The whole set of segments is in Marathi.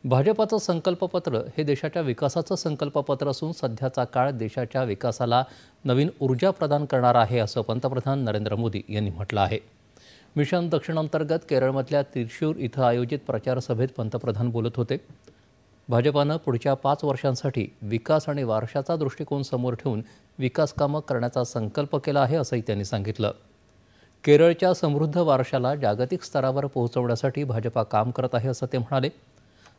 भाजपाचं संकल्पपत्र हे देशाच्या विकासाचं संकल्पपत्र असून सध्याचा काळ देशाच्या विकासाला नवीन ऊर्जा प्रदान करणार आहे असं पंतप्रधान नरेंद्र मोदी यांनी म्हटलं आहे। मिशन दक्षिण अंतर्गत केरळमधल्या त्रिशूर इथं आयोजित प्रचार सभेत पंतप्रधान बोलत होते। भाजपानं पुढच्या 5 वर्षांसाठी विकास आणि वारशाचा दृष्टिकोन समोर ठेवून विकास कामं करण्याचा संकल्प केला आहे असंही त्यांनी सांगितलं। केरळच्या समृद्ध वारशाला जागतिक स्तरावर पोहोचवण्यासाठी भाजपा काम करत आहे असं ते म्हणाले।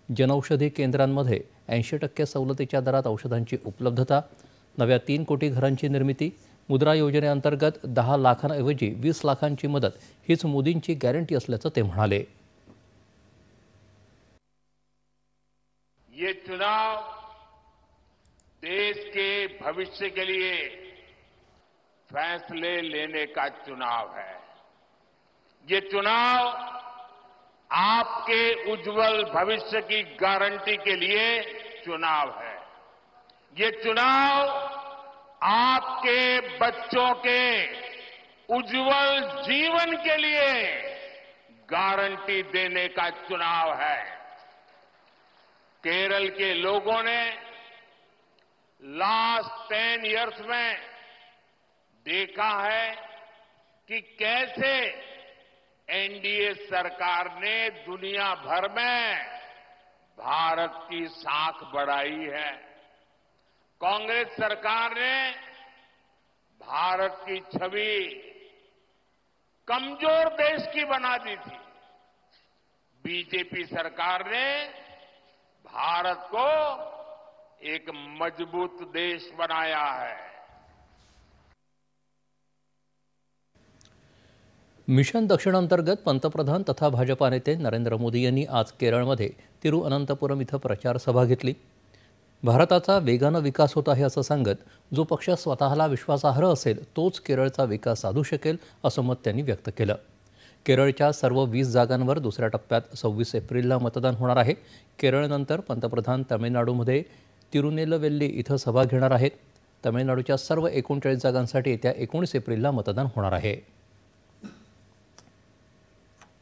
जनौषधी केंद्रांमध्ये 80% सवलतीच्या दरात औषधांची उपलब्धता, नव्या 3 कोटी घरांची निर्मिती, मुद्रा योजनेअंतर्गत 10 लाखांऐवजी 20 लाखांची मदत हीच मोदींची गॅरंटी असल्याचं ते म्हणाले। ये चुनाव देश के भविष्य के लिए फैसले लेने का चुनाव है। ये चुनाव आपके उज्जवल भविष्य की गारंटी के लिए चुनाव है। ये चुनाव आपके बच्चों के उज्जवल जीवन के लिए गारंटी देने का चुनाव है। केरल के लोगों ने लास्ट 10 इयर्स में देखा है कि कैसे एनडीए सरकार ने दुनिया भर में भारत की साख बढ़ाई है। कांग्रेस सरकार ने भारत की छवि कमजोर देश की बना दी थी। बीजेपी सरकार ने भारत को एक मजबूत देश बनाया है। मिशन दक्षिण अंतर्गत पंतप्रधान तथा भाजपा नेते नरेंद्र मोदी यांनी आज केरळमध्ये तिरुअनंतपुरम इथं प्रचार सभा घेतली। भारताचा वेगानं विकास होत आहे असं सांगत जो पक्ष स्वतःला विश्वासार्ह असेल तोच केरळचा विकास साधू शकेल असं मत त्यांनी व्यक्त केलं। केरळच्या सर्व 20 जागांवर दुसऱ्या टप्प्यात 26 एप्रिलला मतदान होणार आहे। केरळनंतर पंतप्रधान तमिळनाडूमध्ये तिरुनेलवेल्ली इथं सभा घेणार आहेत। तमिळनाडूच्या सर्व 39 जागांसाठी येत्या 19 एप्रिलला मतदान होणार आहे।